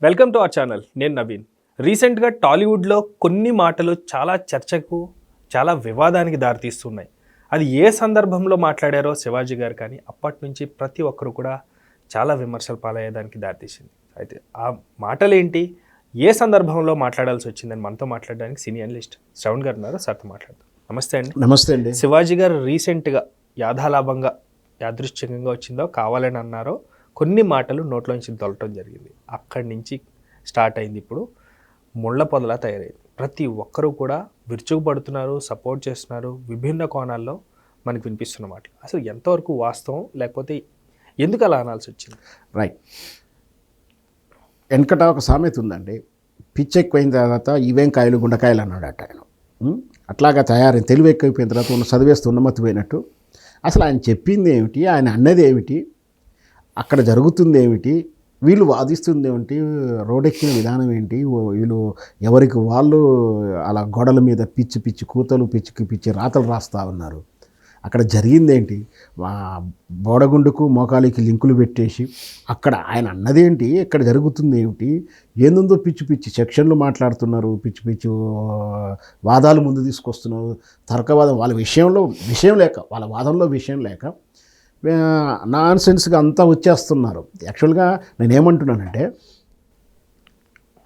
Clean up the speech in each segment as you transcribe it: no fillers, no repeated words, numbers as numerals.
Welcome to our channel. నేను నవీన్. రీసెంట్గా టాలీవుడ్లో కొన్ని మాటలు చాలా చర్చకు, చాలా వివాదానికి దారితీస్తున్నాయి. అది ఏ సందర్భంలో మాట్లాడారో శివాజీ గారు కానీ అప్పటి నుంచి ప్రతి ఒక్కరు కూడా చాలా విమర్శలు పాలయ్యేదానికి దారితీసింది. అయితే ఆ మాటలేంటి, ఏ సందర్భంలో మాట్లాడాల్సి వచ్చిందని మనతో మాట్లాడడానికి సీనియర్ అనలిస్ట్ శ్రవణ్ గారు ఉన్నారు. సార్తో మాట్లాడతాం. నమస్తే అండి. నమస్తే అండి. శివాజీ గారు రీసెంట్గా యాదాలాభంగా యాదృశ్చికంగా వచ్చిందో కావాలని అన్నారో కొన్ని మాటలు నోట్లోంచి తొలటం జరిగింది. అక్కడి నుంచి స్టార్ట్ అయింది. ఇప్పుడు ముళ్ళ పొదలా తయారైంది. ప్రతి ఒక్కరూ కూడా విరుచుకుపడుతున్నారు, సపోర్ట్ చేస్తున్నారు. విభిన్న కోణాల్లో మనకు వినిపిస్తున్న మాటలు అసలు ఎంతవరకు వాస్తవం, లేకపోతే ఎందుకు అలా అనాల్సి వచ్చింది? రైట్. వెనకట ఒక సామెత ఉందండి, పిచ్చి ఎక్కువైన తర్వాత ఇవేం కాయలు గుండకాయలు అన్నాడట ఆయన. అట్లాగా తయారైంది. తెలివి ఎక్కువైపోయిన తర్వాత ఉన్న చదివేస్తూ ఉన్నమతిపోయినట్టు. అసలు ఆయన చెప్పింది ఏమిటి, ఆయన అన్నది ఏమిటి, అక్కడ జరుగుతుంది ఏమిటి, వీళ్ళు వాదిస్తుంది ఏమిటి, రోడ్డెక్కిన విధానం ఏంటి, వీళ్ళు ఎవరికి వాళ్ళు అలా గోడల మీద పిచ్చి పిచ్చి కూతలు, పిచ్చికి పిచ్చి రాతలు రాస్తూ ఉన్నారు. అక్కడ జరిగిందేంటి, బోడగుండుకు మోకాలికి లింకులు పెట్టేసి అక్కడ ఆయన అన్నదేంటి, ఇక్కడ జరుగుతుంది ఏమిటి, ఏందో పిచ్చి పిచ్చి సెక్షన్లు మాట్లాడుతున్నారు, పిచ్చి పిచ్చి వాదాలు ముందు తీసుకొస్తున్నారు. తర్కవాదం వాళ్ళ విషయం లేక, వాళ్ళ వాదంలో విషయం లేక నాన్ సెన్స్గా అంతా వచ్చేస్తున్నారు. యాక్చువల్గా నేనేమంటున్నానంటే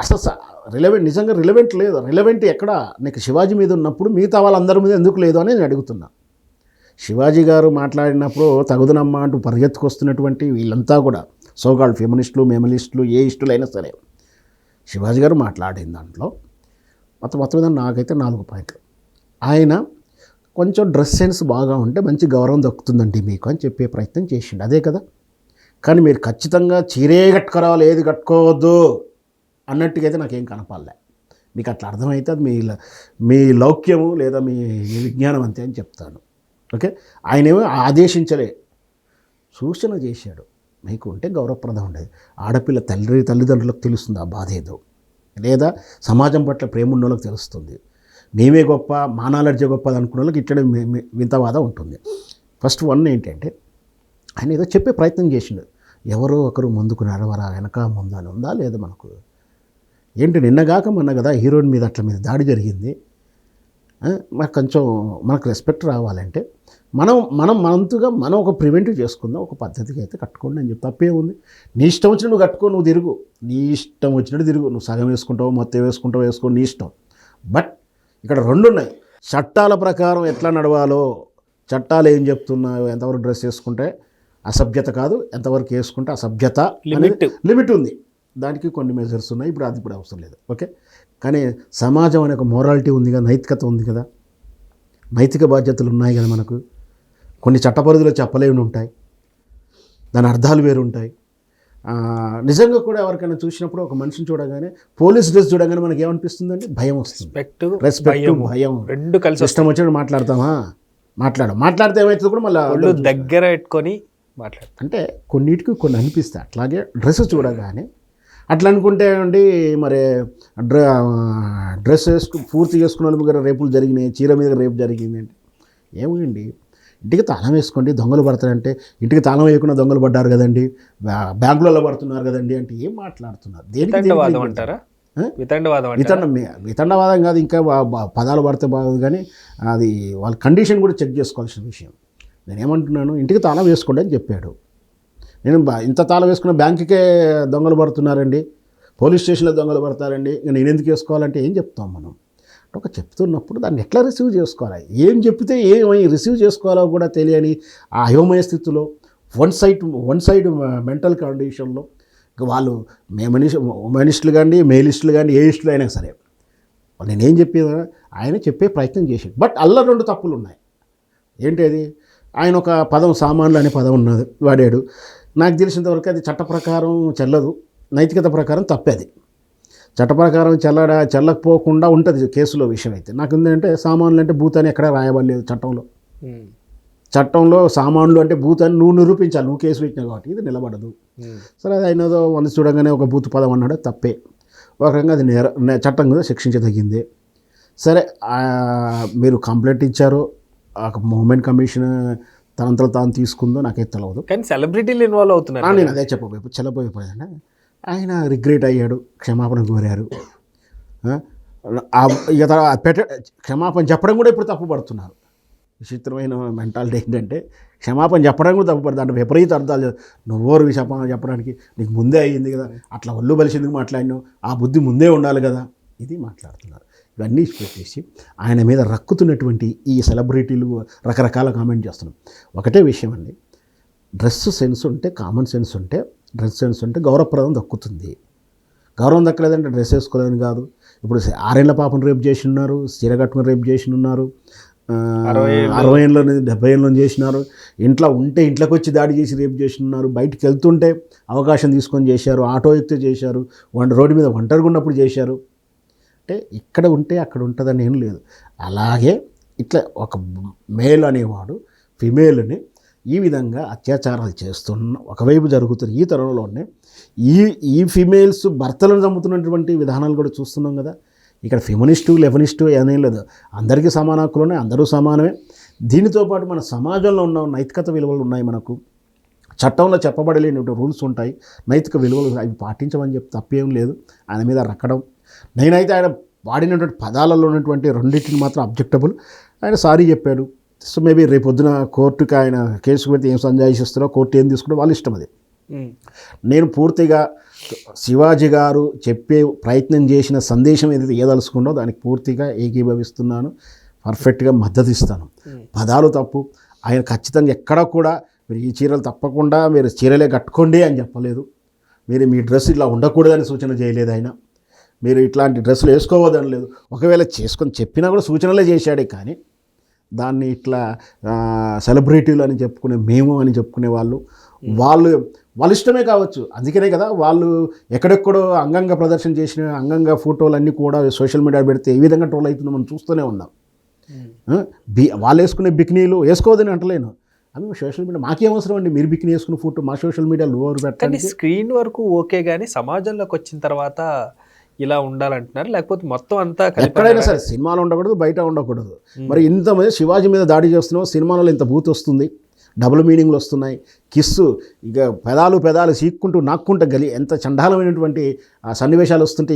అసలు నిజంగా రిలవెంట్ లేదు. రిలవెంట్ ఎక్కడ నీకు శివాజీ మీద ఉన్నప్పుడు మిగతా వాళ్ళందరి మీద ఎందుకు లేదు అని నేను అడుగుతున్నా. శివాజీ గారు మాట్లాడినప్పుడు తగుదనమ్మా అంటూ పరిగెత్తుకొస్తున్నటువంటి వీళ్ళంతా కూడా సోకాల్డ్ ఫెమినిస్టులు, మెమలిస్టులు, ఏ ఇష్టలైనా సరే శివాజీ గారు మాట్లాడిన దాంట్లో మొత్తం మీద నాకైతే 4 పాయింట్లు. ఆయన కొంచెం డ్రెస్ సెన్స్ బాగా ఉంటే మంచి గౌరవం దక్కుతుందండి మీకు అని చెప్పే ప్రయత్నం చేసిండు. అదే కదా. కానీ మీరు ఖచ్చితంగా చీరే కట్టుకోవాలి, ఏది కట్టుకోవద్దు అన్నట్టుగా అయితే నాకేం కనపాలే. మీకు అట్లా అర్థమైతే అది మీ లౌక్యము లేదా మీ విజ్ఞానం అంతే అని చెప్తాను. ఓకే. ఆయనేమో ఆదేశించలే, సూచన చేశాడు. మీకు ఉంటే గౌరవప్రదం ఉండేది. ఆడపిల్ల తల్లిదండ్రులకు తెలుస్తుంది ఆ బాధ ఏదో, లేదా సమాజం పట్ల ప్రేమ ఉన్న వాళ్ళకి తెలుస్తుంది. మేమే గొప్ప, మా నాలెడ్జ్ గొప్ప అని అనుకున్న వాళ్ళకి ఇట్లనే వింతవాదం ఉంటుంది. ఫస్ట్ వన్ ఏంటంటే ఆయన ఏదో చెప్పే ప్రయత్నం చేసిండు. ఎవరో ఒకరు ముందుకు నడవరా, వెనక ముందు అని ఉందా లేదా మనకు ఏంటి? నిన్నగాక మొన్న కదా హీరోయిన్ మీద అట్ల మీద దాడి జరిగింది. మనకు రెస్పెక్ట్ రావాలంటే మనంతుగా మనం ఒక ప్రివెంటివ్ చేసుకుందాం, ఒక పద్ధతికి అయితే కట్టుకోండి అని చెప్పి తప్పే ఉంది. నీ ఇష్టం వచ్చినట్టు నువ్వు కట్టుకో, నువ్వు తిరుగు, నీ ఇష్టం వచ్చినట్టు తిరుగు, నువ్వు సగం వేసుకుంటావు, మొత్తం వేసుకో, నీ ఇష్టం. బట్ ఇక్కడ 2 ఉన్నాయి. చట్టాల ప్రకారం ఎట్లా నడవాలో, చట్టాలు ఏం చెప్తున్నాయో, ఎంతవరకు డ్రెస్ వేసుకుంటే అసభ్యత కాదు, ఎంతవరకు వేసుకుంటే అసభ్యత లిమిట్ ఉంది. దానికి కొన్ని మెజర్స్ ఉన్నాయి. ఇప్పుడు అవసరం లేదు. ఓకే. కానీ సమాజం అనే ఒక మొరాలిటీ ఉంది కదా, నైతికత ఉంది కదా, నైతిక బాధ్యతలు ఉన్నాయి కదా మనకు. కొన్ని చట్టపరిధిలో చెప్పలేని ఉంటాయి, దాని అర్థాలు వేరు ఉంటాయి. నిజంగా కూడా ఎవరికైనా చూసినప్పుడు ఒక మనిషిని చూడగానే, పోలీస్ డ్రెస్ చూడగానే మనకి ఏమనిపిస్తుందండి? భయం వస్తుంది. రెస్పెక్ట్, భయం రెండు కలిసి ఇష్టం వచ్చినట్టు మాట్లాడితే ఏమవుతుంది కూడా మళ్ళీ దగ్గర పెట్టుకొని అంటే కొన్నిటికి కొన్ని అనిపిస్తాయి. అట్లాగే డ్రెస్ చూడగానే అట్లా అనుకుంటే అండి, మరి డ్రెస్ పూర్తి చేసుకున్న వాళ్ళు దగ్గర రేపులు జరిగినాయి, చీర మీద రేపు జరిగింది అంటే ఏమండి? ఇంటికి తాళం వేసుకోండి, దొంగలు పడతారంటే ఇంటికి తాళం వేయకుండా దొంగలు పడ్డారు కదండి, బ్యాంకులలో పడుతున్నారు కదండి అంటే ఏం మాట్లాడుతున్నారు? వితండవాదం కాదు, ఇంకా పదాలు పడితే బాగోదు. కానీ అది వాళ్ళ కండిషన్ కూడా చెక్ చేసుకోవాల్సిన విషయం. నేనేమంటున్నాను, ఇంటికి తాళం వేసుకోండి అని చెప్పాడు. నేను ఇంత తాళం వేసుకున్న బ్యాంకుకే దొంగలు పడుతున్నారండి, పోలీస్ స్టేషన్లో దొంగలు పడతారండి, ఇంకా నేను ఎందుకు వేసుకోవాలంటే ఏం చెప్తాం మనం? ఒక చెప్తున్నప్పుడు దాన్ని ఎట్లా రిసీవ్ చేసుకోవాలి, ఏం చెప్తే ఏమై రిసీవ్ చేసుకోవాలో కూడా తెలియని ఆ అయోమయ స్థితిలో వన్ సైడ్ మెంటల్ కండిషన్లో వాళ్ళు ఉమెనిస్టులు కానీ, మేలిస్టులు కానీ, ఏ ఇస్టులు అయినా సరే నేనేం చెప్పేది ఆయన చెప్పే ప్రయత్నం చేశాడు. బట్ 2 తప్పులు ఉన్నాయి. ఏంటి అది? ఆయన ఒక పదం, సామాన్లు అనే పదం ఉన్నది వాడాడు. నాకు తెలిసినంతవరకు అది చట్ట ప్రకారం చెల్లదు, నైతికత ప్రకారం తప్పేది. చట్ట ప్రకారం చెల్లకపోకుండా ఉంటుంది కేసులో విషయం. అయితే నాకు ఏంటంటే సామాన్లు అంటే భూత్ అని ఎక్కడా రాయబడలేదు చట్టంలో సామాన్లు అంటే భూత్ అని నువ్వు నిరూపించాలి, నువ్వు కేసు పెట్టినావు కాబట్టి ఇది నిలబడదు. సరే, అది అయినదో వంద చూడగానే ఒక భూత్ పదం అన్నాడు, తప్పే. ఒక రకంగా అది చట్టం కూడా శిక్షించదగిందే. సరే, మీరు కంప్లైంట్ ఇచ్చారు, మూమెంట్ కమిషన్ తనంతలో తాను తీసుకుందో నాకైతే తెలియదు. కానీ సెలబ్రిటీలు ఇన్వాల్వ్ అవుతున్నారు. నేను అదే చెప్పబోయి చెల్లబోయిపోయాను. ఆయన రిగ్రెట్ అయ్యాడు, క్షమాపణ కోరారు. ఇక క్షమాపణ చెప్పడం కూడా ఇప్పుడు తప్పుపడుతున్నారు. విచిత్రమైన మెంటాలిటీ ఏంటంటే క్షమాపణ చెప్పడం కూడా తప్పుపడుతుంది. అంటే విపరీత అర్థాలు, నువ్వోరు క్షమాపణ చెప్పడానికి, నీకు ముందే అయ్యింది కదా, అట్లా ఒళ్ళు బలిసిందుకు మాట్లాడినావు, ఆ బుద్ధి ముందే ఉండాలి కదా, ఇది మాట్లాడుతున్నారు. ఇవన్నీ పెట్టేసి ఆయన మీద రక్కుతున్నటువంటి ఈ సెలబ్రిటీలు రకరకాల కామెంట్ చేస్తున్నాం. ఒకటే విషయం అండి, డ్రెస్ సెన్స్ ఉంటే, కామన్ సెన్స్ ఉంటే, డ్రెస్ సెన్స్ ఉంటే గౌరవప్రదం దక్కుతుంది. గౌరవం దక్కలేదంటే డ్రెస్ వేసుకోలేదని కాదు. ఇప్పుడు 6 ఏళ్ల పాపను రేపు చేసి ఉన్నారు, చీర కట్టుకుని రేపు చేసి ఉన్నారు, 60 ఏళ్ళ 70 ఏళ్ళ చేసినారు, ఇంట్లో ఉంటే ఇంట్లోకి వచ్చి దాడి చేసి రేపు చేసి ఉన్నారు, బయటికి వెళ్తుంటే అవకాశం తీసుకొని చేశారు, ఆటో ఎక్కితే చేశారు, రోడ్డు మీద ఒంటరిగా ఉన్నప్పుడు చేశారు. అంటే ఇక్కడ ఉంటే అక్కడ ఉంటుందని ఏం లేదు. అలాగే ఇట్లా ఒక మేల్ అనేవాడు ఫిమేల్ని ఈ విధంగా అత్యాచారాలు చేస్తున్న ఒకవైపు జరుగుతున్న ఈ తరంలోనే ఈ ఫిమేల్స్ భర్తలను చంపుతున్నటువంటి విధానాలు కూడా చూస్తున్నాం కదా. ఇక్కడ ఫెమినిస్టు లెఫనిస్టు ఏమేం లేదు, అందరికీ సమాన హక్కులునే, అందరూ సమానమే. దీనితో పాటు మన సమాజంలో ఉన్న నైతికత విలువలు ఉన్నాయి, మనకు చట్టంలో చెప్పబడలేని రూల్స్ ఉంటాయి, నైతిక విలువలు, అవి పాటించమని చెప్పి తప్పేం లేదు. ఆయన మీద రక్కడం, నేనైతే ఆయన వాడినటువంటి పదాలలో ఉన్నటువంటి రెండింటిని మాత్రం అబ్జెక్టబుల్. ఆయన సారీ చెప్పాడు. సో మేబీ రేపొద్దున కోర్టుకి ఆయన కేసు పెడితే ఏం సంజాయిస్తారో, కోర్టు ఏం తీసుకుంటే వాళ్ళ ఇష్టం అది. నేను పూర్తిగా శివాజీ గారు చెప్పే ప్రయత్నం చేసిన సందేశం ఏదైతే ఏదలుచుకుందో దానికి పూర్తిగా ఏకీభవిస్తున్నాను, పర్ఫెక్ట్గా మద్దతు ఇస్తాను. పదాలు తప్పు. ఆయన ఖచ్చితంగా ఎక్కడ కూడా మీరు ఈ చీరలు తప్పకుండా మీరు చీరలే కట్టుకోండి అని చెప్పలేదు, మీరు మీ డ్రెస్ ఇలా ఉండకూడదని సూచన చేయలేదు ఆయన, మీరు ఇట్లాంటి డ్రెస్సులు వేసుకోవద్దని లేదు. ఒకవేళ చేసుకొని చెప్పినా కూడా సూచనలే చేశాడే, కానీ దాన్ని ఇట్లా సెలబ్రిటీలు అని చెప్పుకునే, మేము అని చెప్పుకునే వాళ్ళ ఇష్టమే కావచ్చు. అందుకనే కదా వాళ్ళు ఎక్కడెక్కడో అంగంగ ప్రదర్శన చేసిన అంగంగ ఫోటోలన్నీ కూడా సోషల్ మీడియా పెడితే ఏ విధంగా ట్రోల్ అవుతుందో మనం చూస్తూనే ఉన్నాం. వాళ్ళు వేసుకునే బికినీలు వేసుకోవద్దని అంటలేను, అవి సోషల్ మీడియా మాకేం అవసరం అండి, మీరు బికినీ వేసుకునే ఫోటో మా సోషల్ మీడియాలో ఓవర్ పెట్టండి. స్క్రీన్ వరకు ఓకే, కానీ సమాజంలోకి వచ్చిన తర్వాత ఇలా ఉండాలంటున్నారు, లేకపోతే మొత్తం అంతా ఎక్కడైనా సరే సినిమాలో ఉండకూడదు, బయట ఉండకూడదు. మరి ఇంతమంది శివాజీ మీద దాడి చేస్తున్నావు, సినిమాలో ఇంత బూత్ వస్తుంది, డబుల్ మీనింగ్లు వస్తున్నాయి, కిస్సు, ఇక పెదాలు సీక్కుంటూ నాక్కుంటూ ఎంత చండాలమైనటువంటి సన్నివేశాలు వస్తుంటే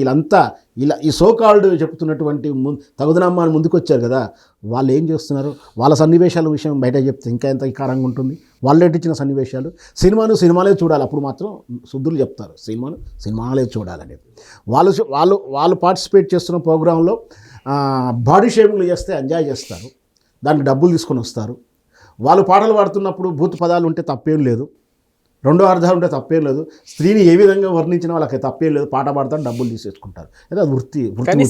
ఇలా ఈ సోకాల్డ్ చెప్తున్నటువంటి తగుదనమ్మాని ముందుకు వచ్చారు కదా, వాళ్ళు ఏం చేస్తున్నారు, వాళ్ళ సన్నివేశాల విషయం బయట చెప్తే ఇంకా ఎంత వికారంగా ఉంటుంది. వాళ్ళు ఎట్టించిన సన్నివేశాలు, సినిమాలే చూడాలి, అప్పుడు మాత్రం శుద్ధులు చెప్తారు, సినిమాలే చూడాలని. వాళ్ళు పార్టిసిపేట్ చేస్తున్న ప్రోగ్రాంలో బాడీ షేమింగ్లు చేస్తే ఎంజాయ్ చేస్తారు, దానికి డబ్బులు తీసుకొని వస్తారు. వాళ్ళు పాటలు పాడుతున్నప్పుడు భూత పదాలు ఉంటే తప్పేం లేదు, రెండో అర్థాలు ఉంటే తప్పేం లేదు, స్త్రీని ఏ విధంగా వర్ణించిన వాళ్ళకి తప్పేం లేదు, పాట పాడతారు, డబ్బులు తీసేసుకుంటారు. అదే అది వృత్తి.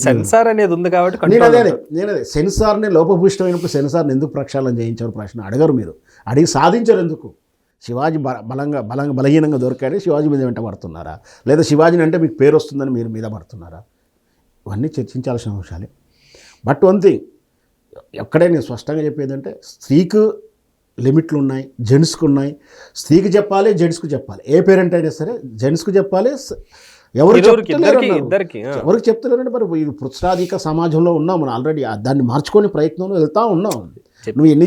సెన్సార్ అనేది ఉంది కాబట్టి నేనదే సెన్సార్ని లోపభూయిష్టమైనప్పుడు సెన్సార్ని ఎందుకు ప్రక్షాళన చేయించారు ప్రశ్న అడగరు, మీరు అడిగి సాధించరు ఎందుకు? శివాజీ బలహీనంగా దొరికాడే శివాజీ మీద వెంట పడుతున్నారా, లేదా శివాజీని అంటే మీకు పేరు వస్తుందని మీరు మీద పడుతున్నారా? ఇవన్నీ చర్చించాల్సిన అంశాలే. బట్ వన్ థింగ్ ఎక్కడే నేను స్పష్టంగా చెప్పేదంటే, స్త్రీకు లిమిట్లు ఉన్నాయి, జెంట్స్కి ఉన్నాయి. స్త్రీకి చెప్పాలి, జెంట్స్కి చెప్పాలి. ఏ పేరెంట్ అయినా సరే జెంట్స్కి చెప్పాలి, ఎవరికి చెప్తలేరంటే మరి ఇది పురుషాధిక సమాజంలో ఉన్నాం మనం ఆల్రెడీ. దాన్ని మార్చుకొని ప్రయత్నంలో వెళ్తూ ఉన్నాం. నువ్వు ఎన్ని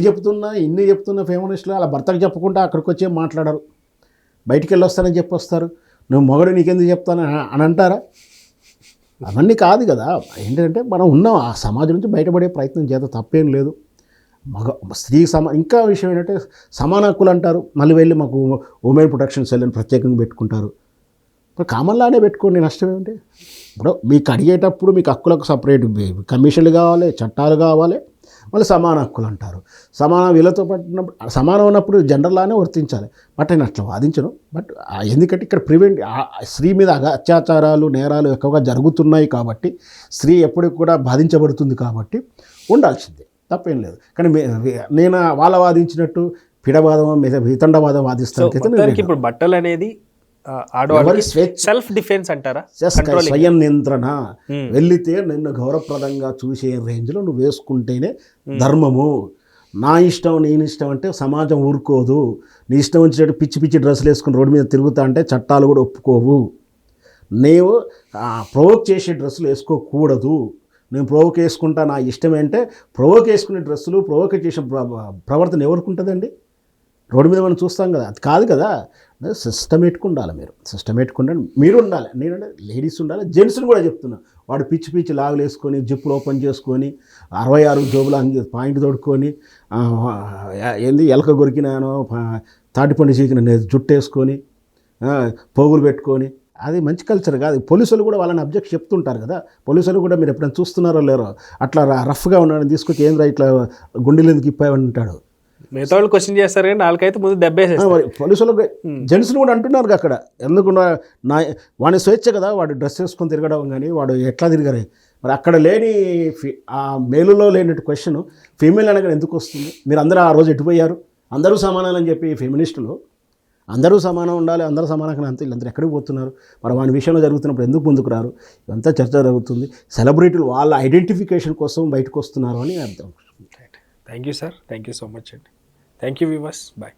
చెప్తున్నా ఫెమినిస్టులు అలా భర్తకు చెప్పకుండా అక్కడికి వచ్చి మాట్లాడరు, బయటికి వెళ్ళి వస్తానని చెప్పొస్తారు. నువ్వు మొగడు నీకెందుకు చెప్తాను అని అంటారా? అవన్నీ కాదు కదా. ఏంటంటే మనం ఉన్నాం, ఆ సమాజం నుంచి బయటపడే ప్రయత్నం చేత తప్పేం లేదు. స్త్రీ ఇంకా విషయం ఏంటంటే సమాన హక్కులు అంటారు, మళ్ళీ వెళ్ళి మాకు ఉమెన్ ప్రొటెక్షన్ సెల్ అని ప్రత్యేకంగా పెట్టుకుంటారు. ఇప్పుడు కామన్లానే పెట్టుకోండి, నష్టం ఏమిటి? ఇప్పుడు మీకు అడిగేటప్పుడు మీకు హక్కులకు సపరేట్ కమిషన్లు కావాలి, చట్టాలు కావాలి, మళ్ళీ సమాన హక్కులు అంటారు. సమాన వీళ్ళతో పట్టినప్పుడు సమానం ఉన్నప్పుడు జెండర్లానే వర్తించాలి. బట్ నేను అట్లా వాదించను. బట్ ఎందుకంటే ఇక్కడ స్త్రీ మీద అత్యాచారాలు, నేరాలు ఎక్కువగా జరుగుతున్నాయి కాబట్టి, స్త్రీ ఎప్పటికి కూడా బాధించబడుతుంది కాబట్టి ఉండాల్సిందే, తప్పేం లేదు. కానీ నేను వాళ్ళ వాదించినట్టు పిడవాదం వితండవాదం వాదిస్తాను. ఇప్పుడు బట్టలు అనేది సెల్ఫ్ డిఫెన్స్ అంటారా, స్వయం నియంత్రణ. వెళ్ళితే నిన్ను గౌరవప్రదంగా చూసే రేంజ్లో నువ్వు వేసుకుంటేనే ధర్మము. నా ఇష్టం నేను ఇష్టం అంటే సమాజం ఊరుకోదు. నీ ఇష్టం వచ్చినట్టు పిచ్చి డ్రెస్సులు వేసుకుని రోడ్డు మీద తిరుగుతా అంటే చట్టాలు కూడా ఒప్పుకోవు. నీవు ప్రొవోక్ చేసే డ్రెస్సులు వేసుకోకూడదు. నేను ప్రొవోక్ వేసుకుంటా, నా ఇష్టం అంటే ప్రొవోక్ వేసుకునే డ్రెస్సులు, ప్రొవోక్ చేసిన ప్రవర్తన ఎవరికి ఉంటుందండి? రోడ్డు మీద మనం చూస్తాం కదా, అది కాదు కదా. సిస్టమేటిక్ ఉండాలి, మీరు సిస్టమేటిక్ ఉండాలి, మీరు ఉండాలి, నేను లేడీస్ ఉండాలి, జెంట్స్ని కూడా చెప్తున్నా. వాడు పిచ్చి పిచ్చి లాగులు వేసుకొని జిప్పులు ఓపెన్ చేసుకొని 66 జోబులు పాయింట్ తోడుకొని ఏంది ఎలక కొరికినానో తాటిపండు చీకిన జుట్టు వేసుకొని పోగులు పెట్టుకొని, అది మంచి కల్చర్ కాదు. పోలీసులు కూడా వాళ్ళని అబ్జెక్ట్ చెప్తుంటారు కదా. పోలీసులు కూడా మీరు ఎప్పుడైనా చూస్తున్నారో లేరో, అట్లా రఫ్గా ఉన్నాడని తీసుకొచ్చి ఏంద్రా ఇట్లా గుండెలు ఎందుకు ఇప్పాయని అంటాడు. మిగతా వాళ్ళు క్వశ్చన్ చేస్తారు కానీ నాలుగైతే ముందు దెబ్బేసేస్తారు. మరి పోలీసులు జెంట్స్ని కూడా అంటున్నారు అక్కడ, ఎందుకు నా వాడి స్వేచ్ఛ కదా, వాడు డ్రెస్ వేసుకొని తిరగడం కానీ వాడు ఎట్లా తిరగరే. మరి అక్కడ లేని ఆ మేలులో లేని క్వశ్చన్ ఫీమేల్ అనగా ఎందుకు వస్తుంది? మీరు అందరూ ఆ రోజు ఎటుపోయారు? అందరూ సమానాలని చెప్పి ఫెమినిస్టులు అందరూ సమానం ఉండాలి, అందరూ సమానంగా అంతే, వీళ్ళందరూ ఎక్కడికి పోతున్నారు? మరి వాని విషయంలో జరుగుతున్నప్పుడు ఎందుకు ముందుకు రారు? ఇదంతా చర్చ జరుగుతుంది. సెలబ్రిటీలు వాళ్ళ ఐడెంటిఫికేషన్ కోసం బయటకు వస్తున్నారు అని అర్థం. Thank you sir, thank you so much అండి. Thank you viewers, bye.